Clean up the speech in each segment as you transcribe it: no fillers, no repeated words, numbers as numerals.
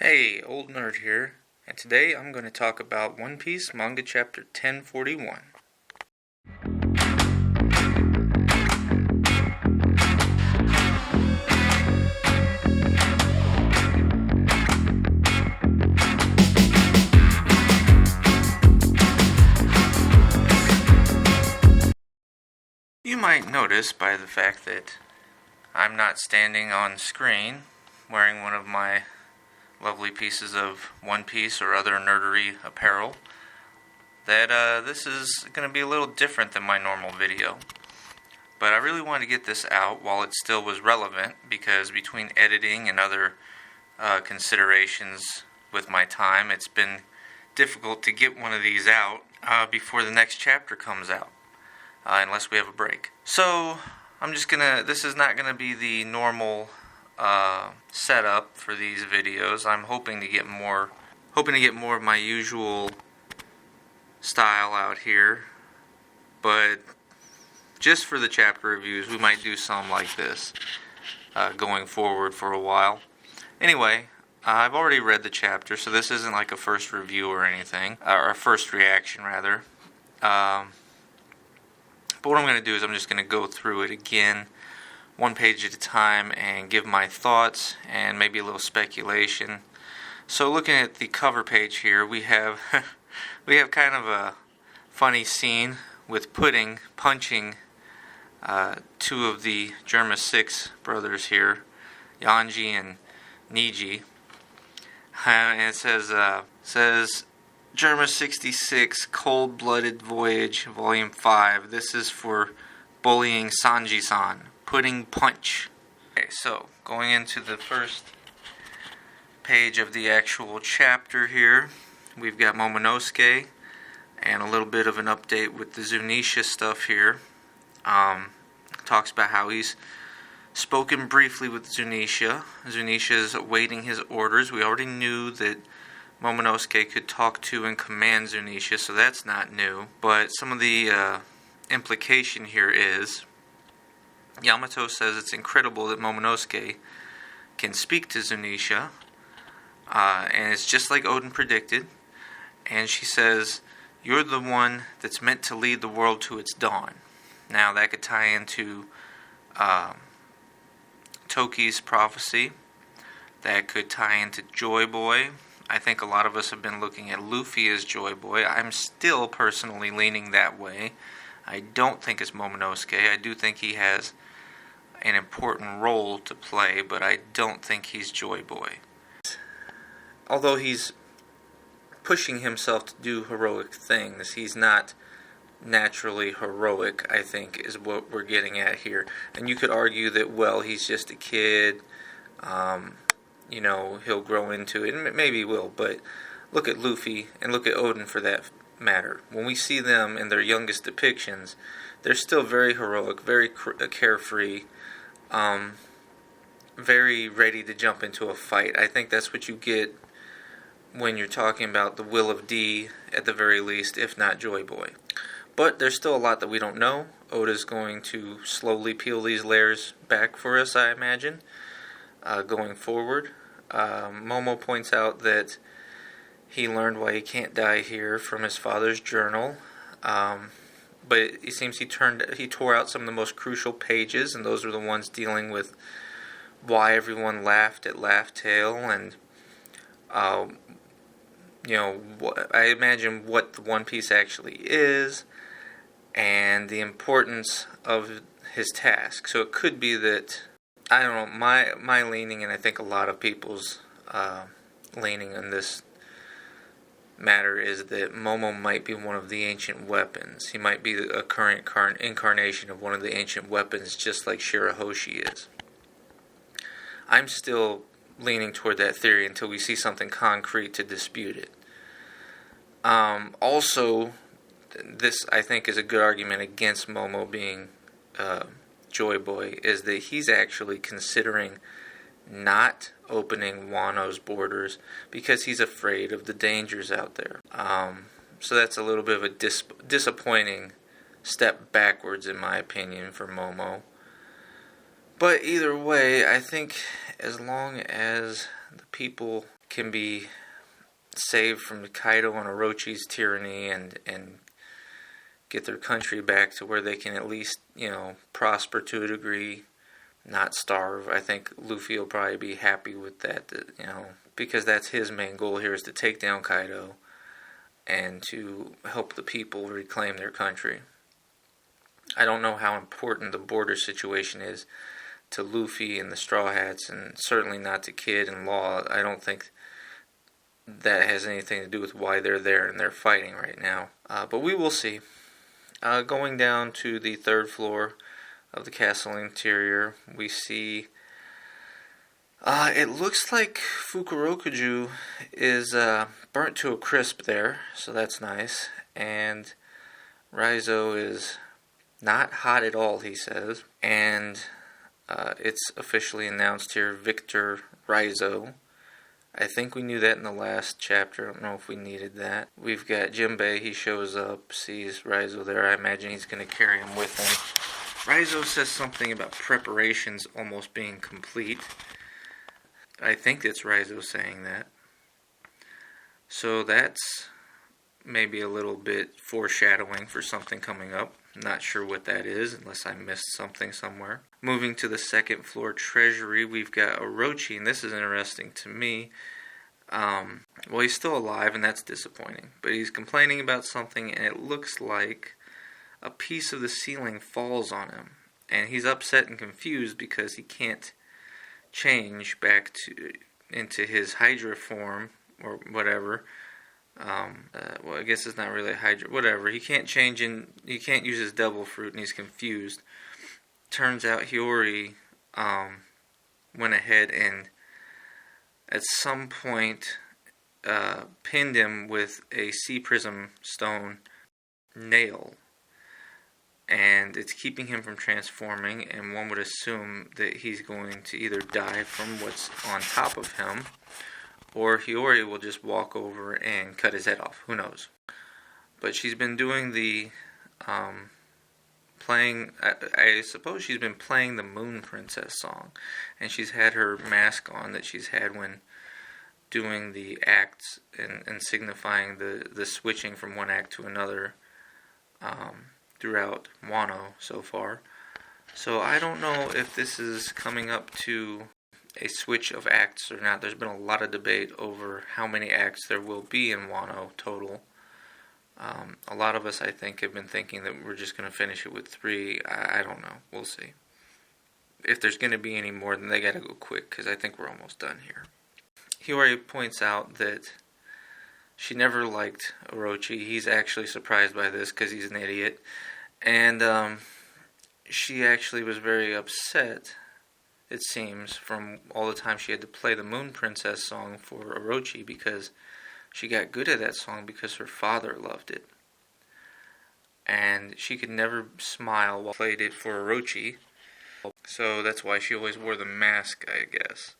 Hey, Old Nerd here, and today I'm going to talk about One Piece Manga Chapter 1041. You might notice by the fact that I'm not standing on screen wearing one of my lovely pieces of One Piece or other nerdery apparel, that this is going to be a little different than my normal video. But I really wanted to get this out while it still was relevant, because between editing and other considerations with my time, it's been difficult to get one of these out before the next chapter comes out, unless we have a break. So this is not gonna be the normal setup for these videos. I'm hoping to get more of my usual style out here, but just for the chapter reviews, we might do some like this going forward for a while. Anyway, I've already read the chapter, so this isn't like a first review or anything, or a first reaction rather. But what I'm going to do is I'm just going to go through it again, one page at a time, and give my thoughts and maybe a little speculation. So looking at the cover page here, we have kind of a funny scene with Pudding punching two of the Germa 6 brothers here, Yanji and Niji. And it says Germa 66 Cold-Blooded Voyage Volume 5. This is for bullying Sanji-san. Pudding punch. Okay, so going into the first page of the actual chapter here, we've got Momonosuke and a little bit of an update with the Zunisha stuff here. Talks about how he's spoken briefly with Zunisha. Zunisha is awaiting his orders. We already knew that Momonosuke could talk to and command Zunisha, so that's not new. But some of the implication here is Yamato says it's incredible that Momonosuke can speak to Zunisha, and it's just like Oden predicted. And she says, "You're the one that's meant to lead the world to its dawn." Now that could tie into Toki's prophecy. That could tie into Joy Boy. I think a lot of us have been looking at Luffy as Joy Boy. I'm still personally leaning that way. I don't think it's Momonosuke. I do think he has an important role to play, but I don't think he's Joy Boy. Although he's pushing himself to do heroic things, he's not naturally heroic, I think, is what we're getting at here. And you could argue that, well, he's just a kid, he'll grow into it, and maybe he will, but look at Luffy, and look at Oden for that matter. When we see them in their youngest depictions, they're still very heroic, very carefree, very ready to jump into a fight. I think that's what you get when you're talking about the will of D, at the very least, if not Joy Boy. But there's still a lot that we don't know. Oda's going to slowly peel these layers back for us, I imagine, going forward. Momo points out that he learned why he can't die here from his father's journal. But it seems he tore out some of the most crucial pages, and those are the ones dealing with why everyone laughed at Laugh Tale, and I imagine what the One Piece actually is, and the importance of his task. So it could be that, I don't know, my leaning, and I think a lot of people's leaning on this matter, is that Momo might be one of the ancient weapons. He might be a current incarnation of one of the ancient weapons, just like Shirahoshi is. I'm still leaning toward that theory until we see something concrete to dispute it. Also, this I think is a good argument against Momo being Joy Boy, is that he's actually considering not opening Wano's borders because he's afraid of the dangers out there. So that's a little bit of a disappointing step backwards, in my opinion, for Momo. But either way, I think as long as the people can be saved from Kaido and Orochi's tyranny and get their country back to where they can at least, prosper to a degree, not starve. I think Luffy will probably be happy with that, because that's his main goal here, is to take down Kaido and to help the people reclaim their country. I don't know how important the border situation is to Luffy and the Straw Hats, and certainly not to Kid and Law. I don't think that has anything to do with why they're there and they're fighting right now. But we will see. Going down to the third floor of the castle interior, we see it looks like Fukurokuju is burnt to a crisp there, so that's nice. And Raizo is not hot at all, he says. And it's officially announced here, Victor Raizo. I think we knew that in the last chapter. I don't know if we needed that. We've got Jinbei. He shows up, sees Raizo there. I imagine he's going to carry him with him. Raizo says something about preparations almost being complete. I think it's Raizo saying that. So that's maybe a little bit foreshadowing for something coming up. Not sure what that is, unless I missed something somewhere. Moving to the second floor treasury, we've got Orochi, and this is interesting to me. Well, he's still alive, and that's disappointing. But he's complaining about something, and it looks like a piece of the ceiling falls on him. And he's upset and confused because he can't change back into his Hydra form, or whatever. Well, I guess it's not really a Hydra. Whatever. He can't he can't use his Devil Fruit, and he's confused. Turns out Hiyori went ahead and at some point pinned him with a Sea Prism Stone nail. And it's keeping him from transforming, and one would assume that he's going to either die from what's on top of him, or Hiyori will just walk over and cut his head off. Who knows? But she's been doing the playing, I suppose she's been playing the Moon Princess song. And she's had her mask on that she's had when doing the acts and signifying the switching from one act to another throughout Wano so far. So I don't know if this is coming up to a switch of acts or not. There's been a lot of debate over how many acts there will be in Wano total. A lot of us, I think, have been thinking that we're just going to finish it with 3. I don't know. We'll see. If there's going to be any more, then they got to go quick, because I think we're almost done here. Hiyori points out that she never liked Orochi. He's actually surprised by this because he's an idiot. And she actually was very upset, it seems, from all the time she had to play the Moon Princess song for Orochi, because she got good at that song because her father loved it. And she could never smile while played it for Orochi. So that's why she always wore the mask, I guess.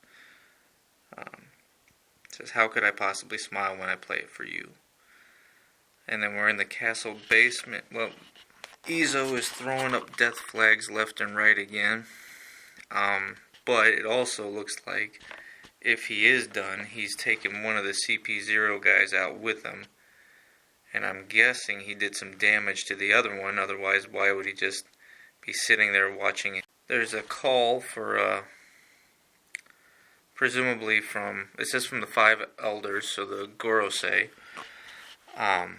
It says, how could I possibly smile when I play it for you? And then we're in the castle basement. Well, Izo is throwing up death flags left and right again. But it also looks like if he is done, he's taken one of the CP0 guys out with him. And I'm guessing he did some damage to the other one. Otherwise, why would he just be sitting there watching it? There's a call for, presumably from, it says from the 5 elders, so the Gorosei. It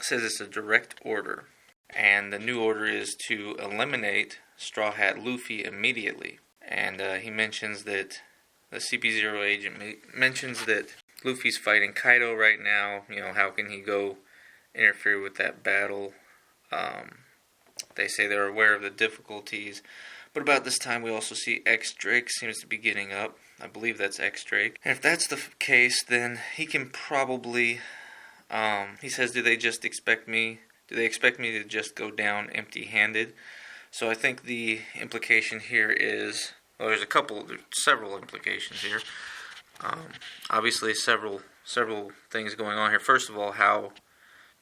says it's a direct order. And the new order is to eliminate Straw Hat Luffy immediately. And he mentions that the CP0 agent mentions that Luffy's fighting Kaido right now. How can he go interfere with that battle? They say they're aware of the difficulties. But about this time, we also see X-Drake seems to be getting up. I believe that's X-Drake. And if that's the case, then he can probably... he says, do they expect me to just go down empty-handed? So I think the implication here is... Well, there's several implications here. Obviously, several things going on here. First of all, how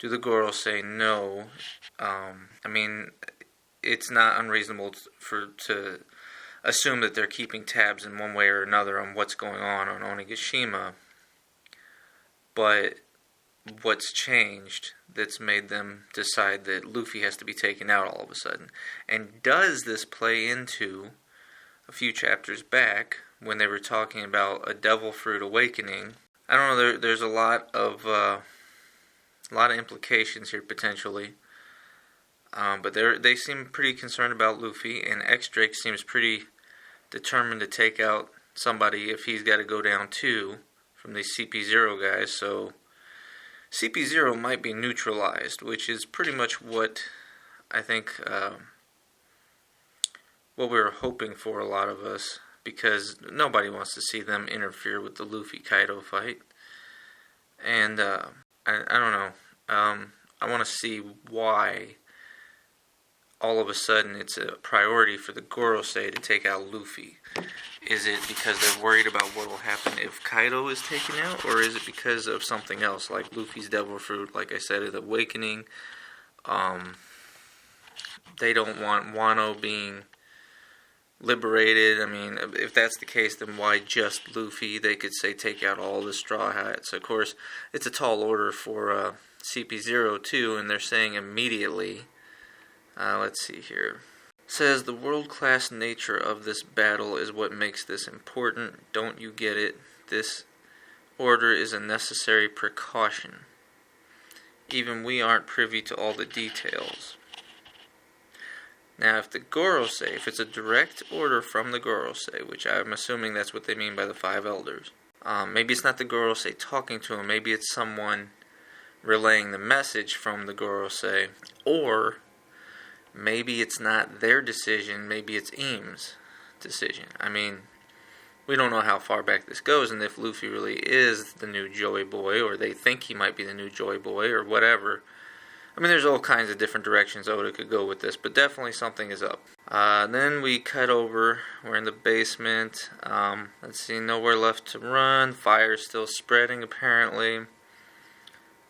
do the Goro say no? I mean, it's not unreasonable to assume that they're keeping tabs in one way or another on what's going on Onigashima. but what's changed that's made them decide that Luffy has to be taken out all of a sudden? And does this play into a few chapters back when they were talking about a devil fruit awakening? I don't know. There's a lot of implications here potentially, but they seem pretty concerned about Luffy, and X Drake seems pretty determined to take out somebody if he's got to go down too from these CP0 guys. So CP0 might be neutralized, which is pretty much what I think what we were hoping for, a lot of us, because nobody wants to see them interfere with the Luffy-Kaido fight. And I don't know. I want to see why all of a sudden it's a priority for the Gorosei to take out Luffy. Is it because they're worried about what will happen if Kaido is taken out, or is it because of something else, like Luffy's Devil Fruit, like I said, the awakening? They don't want Wano being liberated. I mean, if that's the case, then why just Luffy? They could say take out all the Straw Hats. Of course, it's a tall order for CP0 too, and they're saying immediately. Let's see here. Says the world-class nature of this battle is what makes this important. Don't you get it? This order is a necessary precaution. Even we aren't privy to all the details. Now, if the Gorosei, if it's a direct order from the Gorosei, which I'm assuming that's what they mean by the 5 elders, maybe it's not the Gorosei talking to him, maybe it's someone relaying the message from the Gorosei, or maybe it's not their decision, maybe it's Eam's decision. I mean, we don't know how far back this goes, and if Luffy really is the new Joy Boy, or they think he might be the new Joy Boy, or whatever. I mean, there's all kinds of different directions Oda could go with this, but definitely something is up. Then we cut over. We're in the basement. Let's see, nowhere left to run. Fire's still spreading, apparently.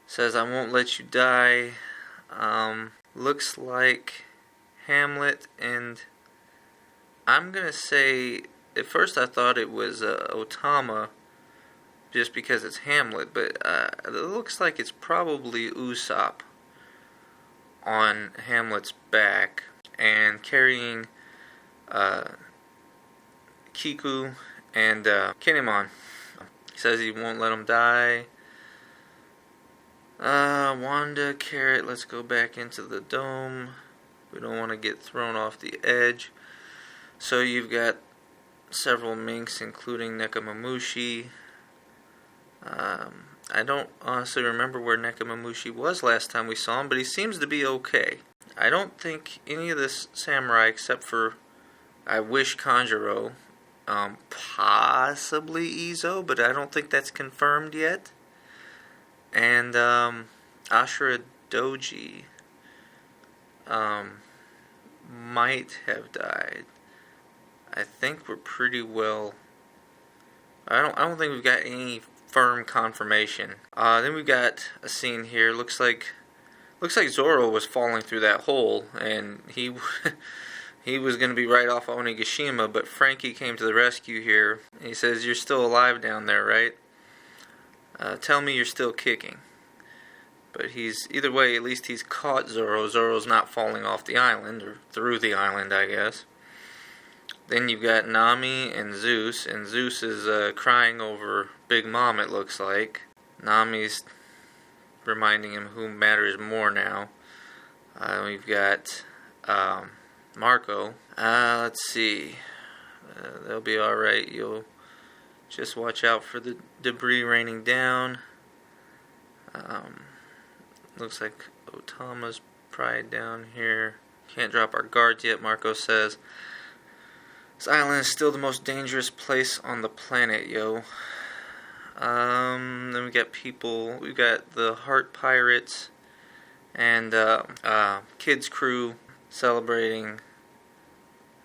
Says, I won't let you die. Looks like Hamlet, and I'm going to say, at first I thought it was Otama, just because it's Hamlet, but it looks like it's probably Usopp on Hamlet's back, and carrying Kiku and Kinemon. He says he won't let him die. Wanda, Carrot, let's go back into the dome. We don't want to get thrown off the edge. So you've got several minks, including Nekomamushi. I don't honestly remember where Nekomamushi was last time we saw him, but he seems to be okay. I don't think any of this samurai, except for, I wish Kanjuro, possibly Izo, but I don't think that's confirmed yet. And Ashura Doji might have died. I think we're pretty well. I don't think we've got any firm confirmation. Then we've got a scene here. Looks like Zoro was falling through that hole, and he was going to be right off Onigashima, but Frankie came to the rescue here. He says, "You're still alive down there, right? Tell me you're still kicking." But either way, at least he's caught Zoro. Zoro's not falling off the island, or through the island, I guess. Then you've got Nami and Zeus is crying over Big Mom, it looks like. Nami's reminding him who matters more now. We've got Marco. Let's see. They'll be alright. You'll just watch out for the debris raining down. Looks like Otama's probably down here. Can't drop our guards yet, Marco says. This island is still the most dangerous place on the planet, yo. Then we got people. We got the Heart Pirates and Kid's crew celebrating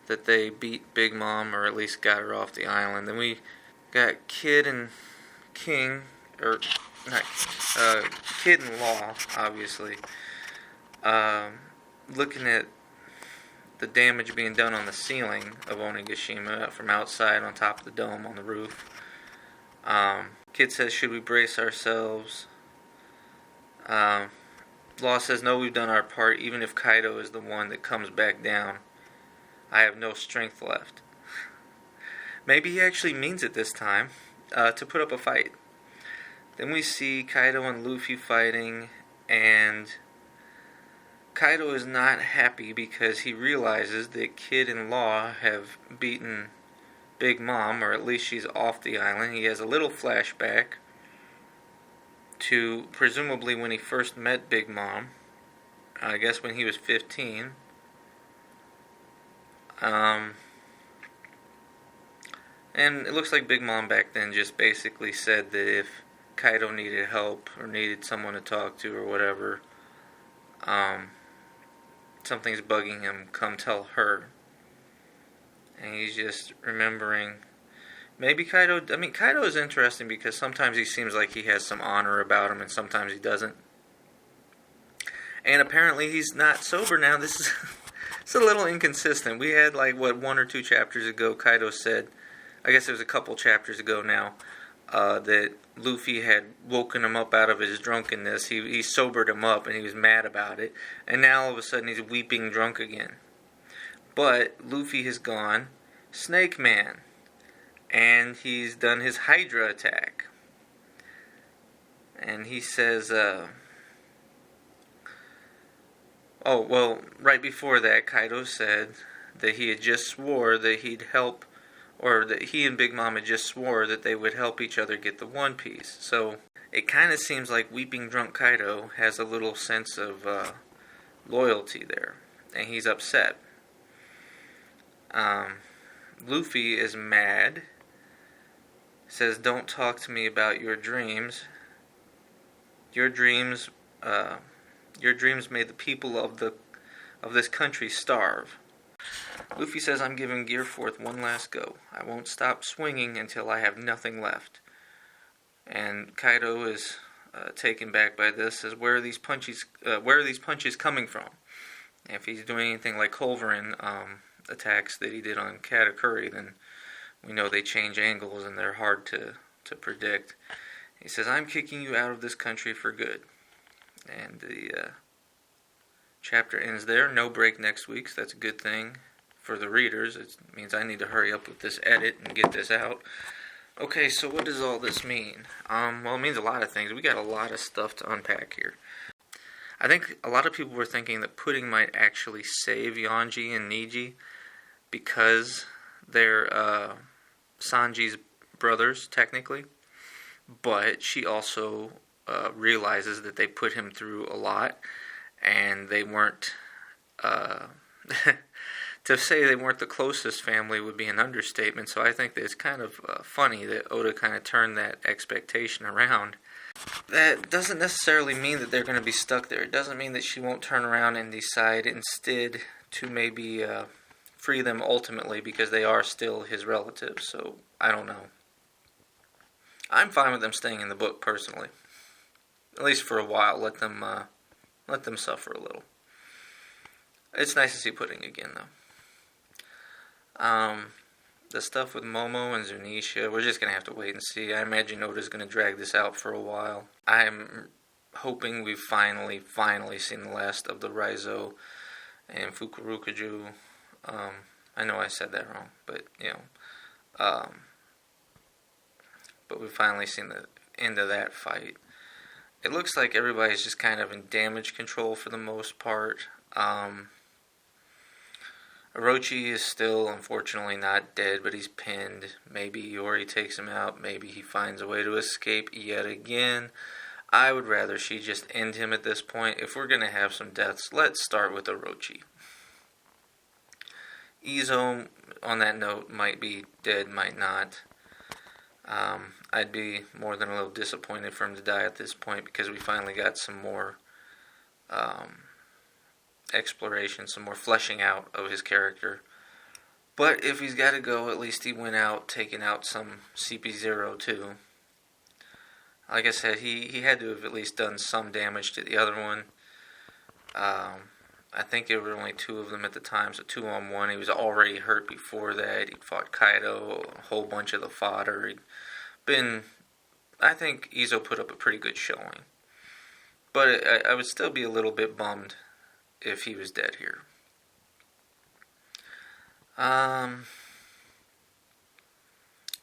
that they beat Big Mom, or at least got her off the island. Then we got Kid and King, or not Kid and Law, obviously, looking at the damage being done on the ceiling of Onigashima from outside on top of the dome on the roof. Kid says, should we brace ourselves? Law says, no, we've done our part. Even if Kaido is the one that comes back down, I have no strength left. Maybe he actually means it this time, to put up a fight. Then we see Kaido and Luffy fighting, and Kaido is not happy because he realizes that Kid and Law have beaten Big Mom, or at least she's off the island. He has a little flashback to presumably when he first met Big Mom, I guess when he was 15. And it looks like Big Mom back then just basically said that if Kaido needed help or needed someone to talk to or whatever, something's bugging him, come tell her. And he's just remembering, maybe Kaido is interesting because sometimes he seems like he has some honor about him and sometimes he doesn't. And apparently he's not sober now. This is it's a little inconsistent. We had 1 or 2 chapters ago, Kaido said, I guess it was a couple chapters ago now, that Luffy had woken him up out of his drunkenness. He sobered him up and he was mad about it. And now all of a sudden he's weeping drunk again. But Luffy has gone Snake Man. And he's done his Hydra attack. And he says, right before that, Kaido said that he had just swore that he'd help, or that he and Big Mom had just swore that they would help each other get the One Piece. So it kind of seems like Weeping Drunk Kaido has a little sense of loyalty there, and he's upset. Luffy is mad. Says, "Don't talk to me about your dreams. Your dreams made the people of this country starve." Luffy says, "I'm giving Gearforth one last go. I won't stop swinging until I have nothing left." And Kaido is taken back by this. Says, "Where are these punches coming from?" And if he's doing anything like Culverin attacks that he did on Katakuri, then we know they change angles and they're hard to predict. He says, "I'm kicking you out of this country for good." And the chapter ends there. No break next week, so that's a good thing for the readers. It means I need to hurry up with this edit and get this out. Okay, so what does all this mean? Well, it means a lot of things. We got a lot of stuff to unpack here. I think a lot of people were thinking that Pudding might actually save Yonji and Niji because they're Sanji's brothers, technically. But she also realizes that they put him through a lot, and they weren't... to say they weren't the closest family would be an understatement, so I think that it's kind of funny that Oda kind of turned that expectation around. That doesn't necessarily mean that they're going to be stuck there. It doesn't mean that she won't turn around and decide instead to maybe free them ultimately, because they are still his relatives, so I don't know. I'm fine with them staying in the book, personally. At least for a while. Let them suffer a little. It's nice to see Pudding again, though. The stuff with Momo and Zunisha, we're just going to have to wait and see. I imagine Oda's going to drag this out for a while. I'm hoping we've finally seen the last of the Raizo and Fukurokuju. I know I said that wrong, but, but we've finally seen the end of that fight. It looks like everybody's just kind of in damage control for the most part. Orochi is still, unfortunately, not dead, but he's pinned. Maybe Iori takes him out. Maybe he finds a way to escape yet again. I would rather she just end him at this point. If we're going to have some deaths, let's start with Orochi. Izo, on that note, might be dead, might not. I'd be more than a little disappointed for him to die at this point, because we finally got some more exploration, some more fleshing out of his character. But if he's got to go, at least he went out taking out some CP0 too. Like I said, he had to have at least done some damage to the other one. I think there were only 2 of them at the time, so 2-on-1. He was already hurt before that. He'd fought Kaido, a whole bunch of the fodder. He'd been I think Izo put up a pretty good showing. But I would still be a little bit bummed if he was dead here.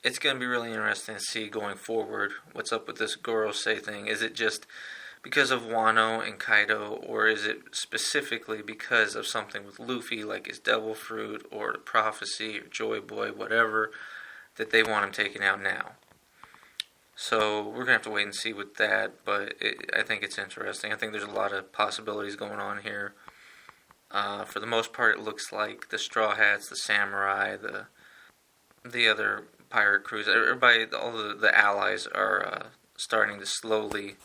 It's going to be really interesting to see going forward what's up with this Gorosei thing. Is it just because of Wano and Kaido, or is it specifically because of something with Luffy, like his Devil Fruit, or the Prophecy, or Joy Boy, whatever, that they want him taken out now? So we're going to have to wait and see with that, but I think it's interesting. I think there's a lot of possibilities going on here. For the most part, it looks like the Straw Hats, the Samurai, the other pirate crews, everybody, all the allies are starting to slowly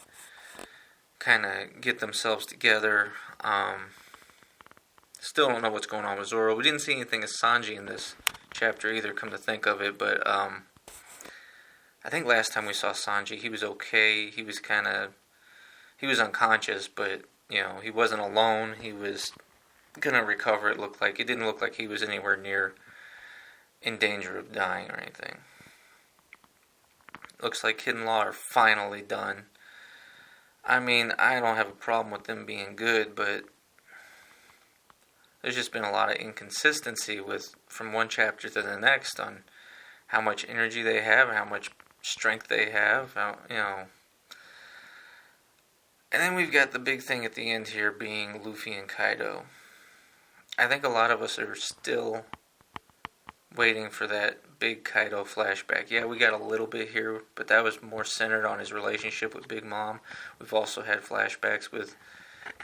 kind of get themselves together. Still don't know what's going on with Zoro. We didn't see anything of Sanji in this chapter either, come to think of it, but I think last time we saw Sanji, he was okay. He was unconscious, but, he wasn't alone. He was gonna recover, it looked like. It didn't look like he was anywhere near in danger of dying or anything. Looks like Kid and Law are finally done. I mean, I don't have a problem with them being good, but there's just been a lot of inconsistency from one chapter to the next on how much energy they have, how much strength they have, And then we've got the big thing at the end here being Luffy and Kaido. I think a lot of us are still waiting for that big Kaido flashback. Yeah, we got a little bit here, but that was more centered on his relationship with Big Mom. We've also had flashbacks with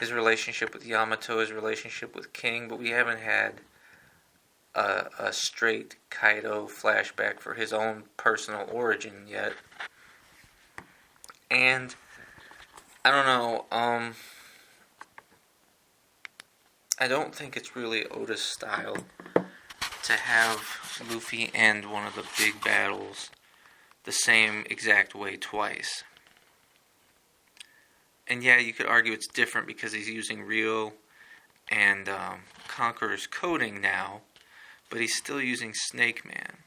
his relationship with Yamato, his relationship with King, but we haven't had a straight Kaido flashback for his own personal origin yet. And I don't know, I don't think it's really Oda's style to have Luffy end one of the big battles the same exact way twice. And yeah, you could argue it's different because he's using Rio and Conqueror's coding now, but he's still using Snake Man.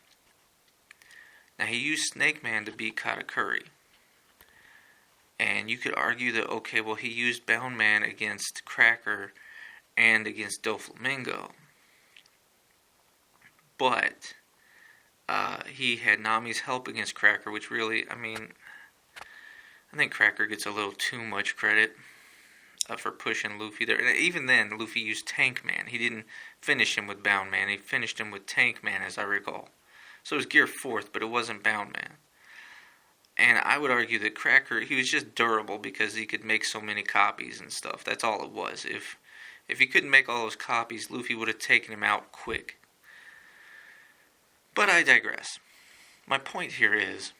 Now, he used Snake Man to beat Katakuri. And you could argue that, okay, well, he used Bound Man against Cracker and against Doflamingo. But he had Nami's help against Cracker, which really, I think Cracker gets a little too much credit for pushing Luffy there. And even then, Luffy used Tank Man. He didn't finish him with Bound Man. He finished him with Tank Man, as I recall. So it was Gear 4th, but it wasn't Bound Man. And I would argue that Cracker, he was just durable because he could make so many copies and stuff. That's all it was. If he couldn't make all those copies, Luffy would have taken him out quick. But I digress. My point here is,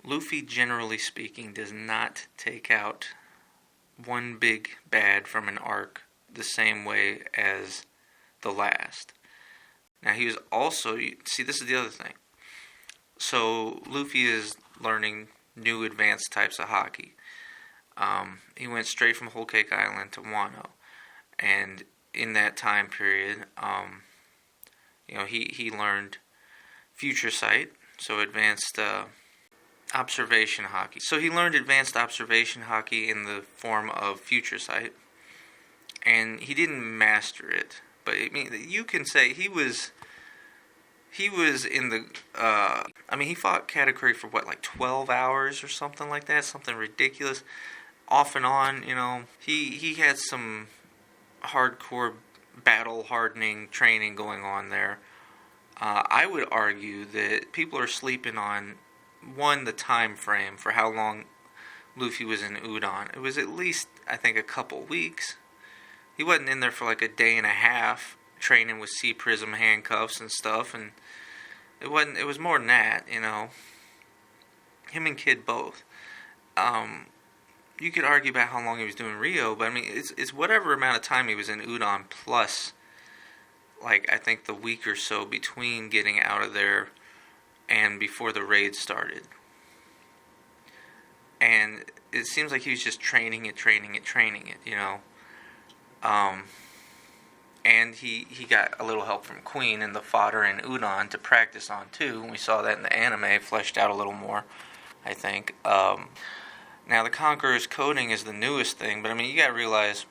Luffy, generally speaking, does not take out one big bad from an arc the same way as the last. Now, he was also... See, this is the other thing. So, Luffy is learning new advanced types of hockey. He went straight from Whole Cake Island to Wano. And in that time period, he learned Future Sight, so advanced observation hockey. So he learned advanced observation hockey in the form of Future Sight. And he didn't master it. But, you can say he was in the, he fought Katakuri for 12 hours or something like that, something ridiculous, off and on, he had some hardcore battle hardening training going on there. I would argue that people are sleeping on, one, the time frame for how long Luffy was in Udon. It was at least, I think, a couple weeks. He wasn't in there for a day and a half, training with Sea Prism handcuffs and stuff, and it was more than that, Him and Kid both. You could argue about how long he was doing Rio, but it's whatever amount of time he was in Udon plus, I think the week or so between getting out of there and before the raid started. And it seems like he was just training it, And he got a little help from Queen and the fodder in Udon to practice on too. And we saw that in the anime, fleshed out a little more. I think. Now, the Conqueror's coding is the newest thing, but I mean, you gotta realize,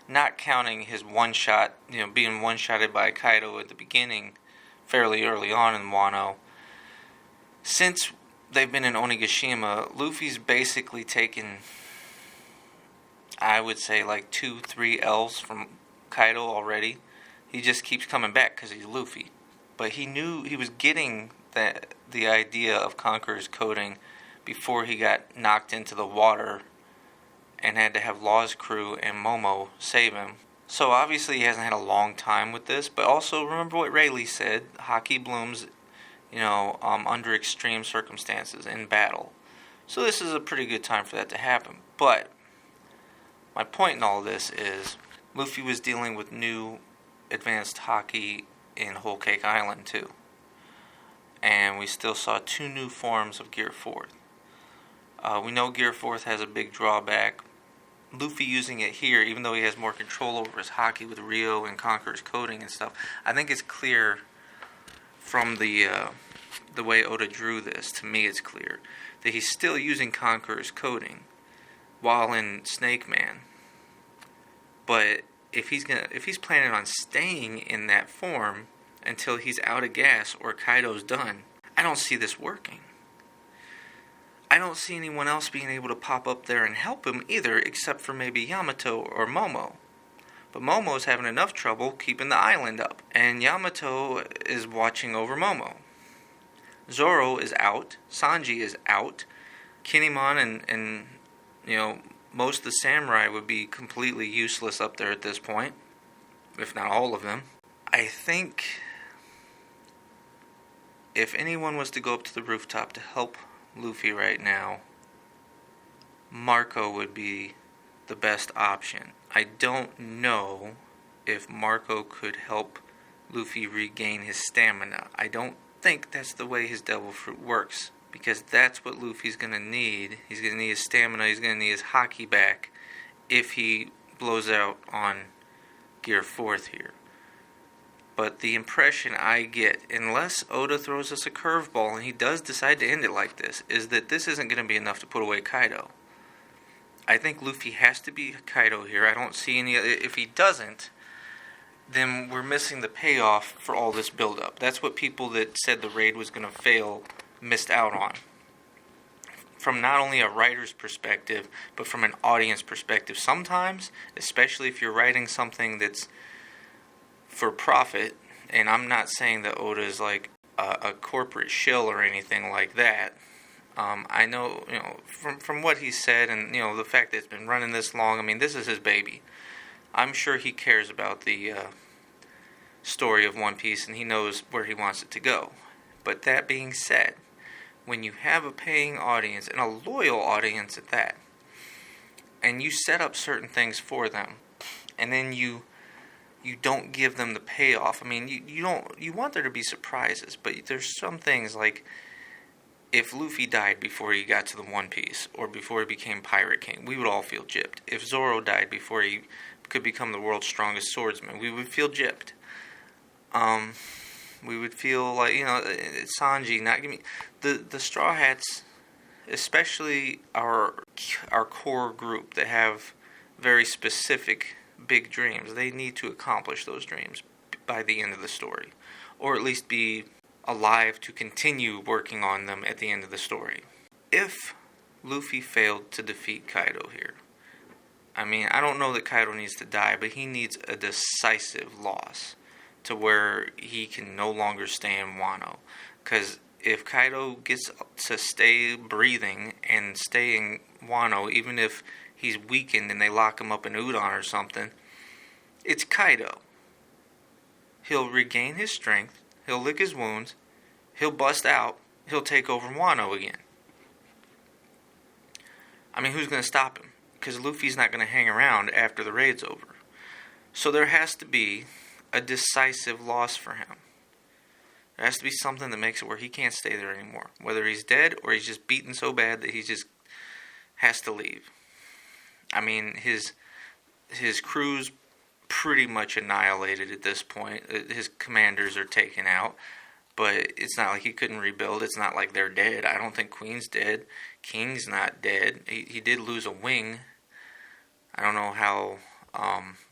not counting his one-shot, being one-shotted by Kaido at the beginning, fairly early on in Wano, since they've been in Onigashima, Luffy's basically taken, I would say, like 2-3 L's from Kaido already. He just keeps coming back because he's Luffy. But he knew he was getting the idea of Conqueror's coding before he got knocked into the water and had to have Law's crew and Momo save him. So obviously he hasn't had a long time with this, but also remember what Rayleigh said, Haki blooms, under extreme circumstances in battle. So this is a pretty good time for that to happen. But my point in all this is Luffy was dealing with new advanced Haki in Whole Cake Island too. And we still saw 2 new forms of Gear 4th. We know Gear 4th has a big drawback. Luffy using it here, even though he has more control over his Haki with Rio and Conqueror's coding and stuff, I think it's clear from the way Oda drew this, to me it's clear, that he's still using Conqueror's coding while in Snake Man. But if he's planning on staying in that form until he's out of gas or Kaido's done, I don't see this working. I don't see anyone else being able to pop up there and help him either, except for maybe Yamato or Momo. But Momo's having enough trouble keeping the island up, and Yamato is watching over Momo. Zoro is out, Sanji is out, Kinemon and most of the samurai would be completely useless up there at this point, if not all of them. I think if anyone was to go up to the rooftop to help Luffy right now, Marco would be the best option. I don't know if Marco could help Luffy regain his stamina. I don't think that's the way his Devil Fruit works, because that's what Luffy's going to need. He's going to need his stamina, he's going to need his Haki back if he blows out on Gear 4th here. But the impression I get, unless Oda throws us a curveball and he does decide to end it like this, is that this isn't going to be enough to put away Kaido. I think Luffy has to be Kaido here. I don't see any... If he doesn't, then we're missing the payoff for all this build-up. That's what people that said the raid was going to fail missed out on. From not only a writer's perspective, but from an audience perspective. Sometimes, especially if you're writing something that's for profit, and I'm not saying that Oda is like a corporate shill or anything like that. I know, from what he said, and the fact that it's been running this long. I mean, this is his baby. I'm sure he cares about the story of One Piece, and he knows where he wants it to go. But that being said, when you have a paying audience, and a loyal audience at that, and you set up certain things for them, and then you don't give them the payoff. I mean, you want there to be surprises, but there's some things like if Luffy died before he got to the One Piece, or before he became Pirate King, we would all feel gypped. If Zoro died before he could become the world's strongest swordsman, we would feel gypped. We would feel like, Sanji not giving... The Straw Hats, especially our core group that have very specific big dreams, they need to accomplish those dreams by the end of the story. Or at least be alive to continue working on them at the end of the story. If Luffy failed to defeat Kaido here, I mean, I don't know that Kaido needs to die, but he needs a decisive loss to where he can no longer stay in Wano. Because if Kaido gets to stay breathing and stay in Wano, even if he's weakened and they lock him up in Udon or something, it's Kaido. He'll regain his strength, he'll lick his wounds, he'll bust out, he'll take over Wano again. I mean, who's going to stop him? Because Luffy's not going to hang around after the raid's over. So there has to be a decisive loss for him. There has to be something that makes it where he can't stay there anymore. Whether he's dead or he's just beaten so bad that he just has to leave. I mean, his crew's pretty much annihilated at this point. His commanders are taken out. But it's not like he couldn't rebuild. It's not like they're dead. I don't think Queen's dead. King's not dead. He did lose a wing. I don't know how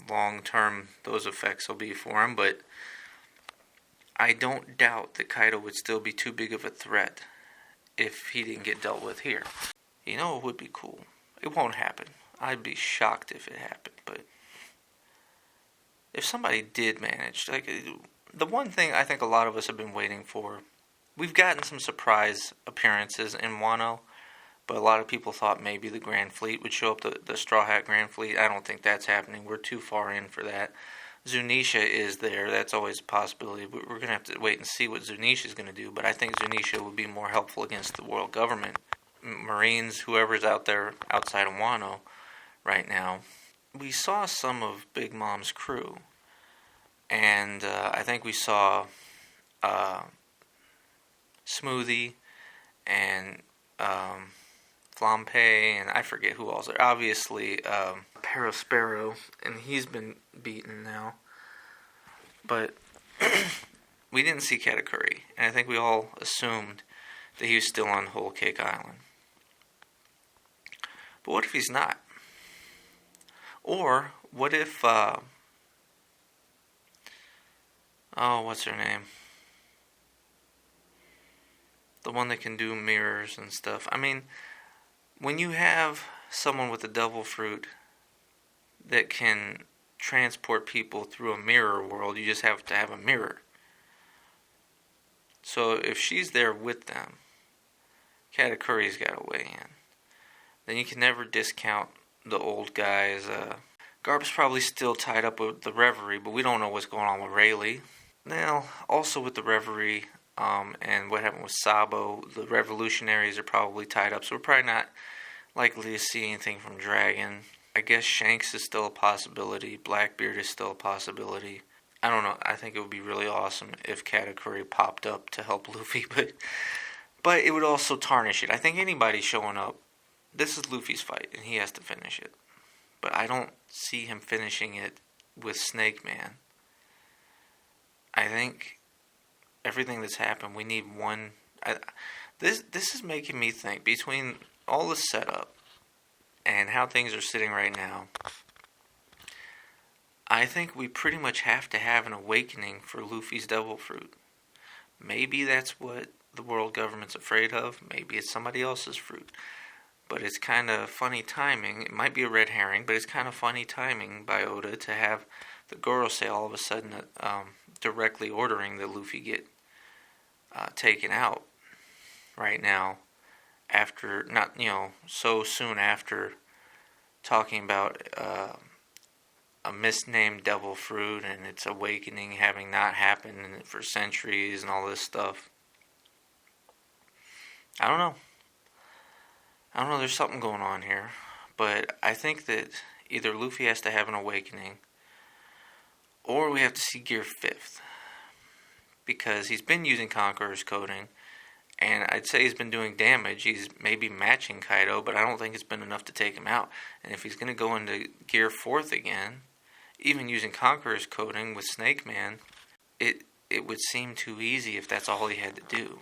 long-term those effects will be for him, but I don't doubt that Kaido would still be too big of a threat if he didn't get dealt with here. You know, it would be cool. It won't happen. I'd be shocked if it happened, but if somebody did manage, like, the one thing I think a lot of us have been waiting for, we've gotten some surprise appearances in Wano, but a lot of people thought maybe the Grand Fleet would show up, the Straw Hat Grand Fleet. I don't think that's happening. We're too far in for that. Zunisha is there. That's always a possibility, but we're going to have to wait and see what Zunisha is going to do. But I think Zunisha would be more helpful against the world government. Marines, whoever's out there outside of Wano right now. We saw some of Big Mom's crew, and I think we saw Smoothie and Flampe, and I forget who else. Obviously, Parasparrow, and he's been beaten now. But we didn't see Katakuri, and I think we all assumed that he was still on Whole Cake Island. But what if he's not? Or what if, what's her name? The one that can do mirrors and stuff. I mean, when you have someone with a devil fruit that can transport people through a mirror world, you just have to have a mirror. So if she's there with them, Katakuri's got to weigh in. Then you can never discount the old guys. Garp's probably still tied up with the Reverie, but we don't know what's going on with Rayleigh. Now, also with the Reverie and what happened with Sabo, the revolutionaries are probably tied up, so we're probably not likely to see anything from Dragon. I guess Shanks is still a possibility. Blackbeard is still a possibility. I don't know. I think it would be really awesome if Katakuri popped up to help Luffy, but it would also tarnish it. I think anybody showing up, this is Luffy's fight, and he has to finish it. But I don't see him finishing it with Snake Man. I think everything that's happened, we need one. This is making me think, between all the setup and how things are sitting right now, I think we pretty much have to have an awakening for Luffy's Devil Fruit. Maybe that's what the world government's afraid of. Maybe it's somebody else's fruit. But it's kind of funny timing. It might be a red herring, but it's kind of funny timing by Oda to have the Gorosei all of a sudden directly ordering that Luffy get taken out right now, after, not, so soon after talking about a misnamed devil fruit and its awakening having not happened for centuries and all this stuff. I don't know. There's something going on here. But I think that either Luffy has to have an awakening, or we have to see Gear 5th. Because he's been using Conqueror's Coding, and I'd say he's been doing damage. He's maybe matching Kaido, but I don't think it's been enough to take him out. And if he's going to go into Gear 4th again, even using Conqueror's Coding with Snake Man, it would seem too easy if that's all he had to do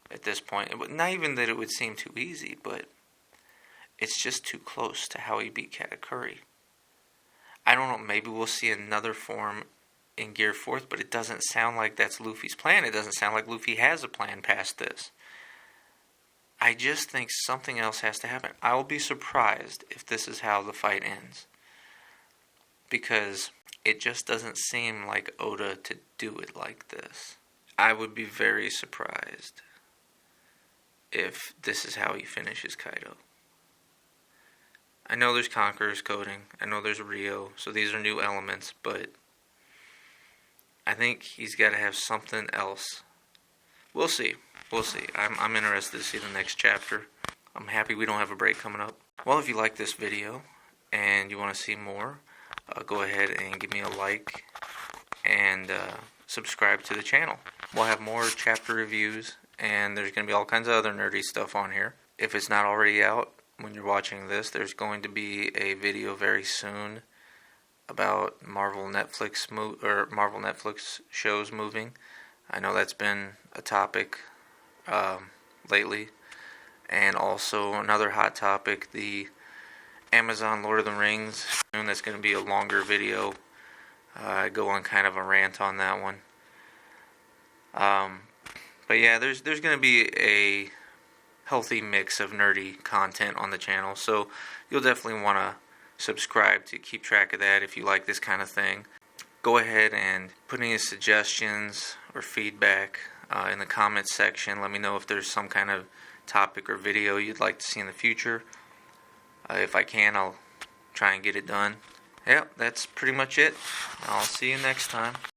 at this point. Not even that it would seem too easy, but it's just too close to how he beat Katakuri. I don't know, maybe we'll see another form in Gear 4th, but it doesn't sound like that's Luffy's plan. It doesn't sound like Luffy has a plan past this. I just think something else has to happen. I will be surprised if this is how the fight ends, because it just doesn't seem like Oda to do it like this. I would be very surprised if this is how he finishes Kaido. I know there's Conqueror's Coding, I know there's Rio, so these are new elements, but I think he's got to have something else. We'll see. I'm interested to see the next chapter. I'm happy we don't have a break coming up. Well, if you like this video and you want to see more, go ahead and give me a like and subscribe to the channel. We'll have more chapter reviews, and there's going to be all kinds of other nerdy stuff on here. If it's not already out when you're watching this, there's going to be a video very soon about Marvel Netflix shows moving. I know that's been a topic lately. And also another hot topic, the Amazon Lord of the Rings. That's going to be a longer video. I go on kind of a rant on that one. But yeah, there's going to be a healthy mix of nerdy content on the channel, so you'll definitely want to subscribe to keep track of that if you like this kind of thing. Go ahead and put any suggestions or feedback in the comments section. Let me know if there's some kind of topic or video you'd like to see in the future. If I can, I'll try and get it done. Yep, that's pretty much it. I'll see you next time.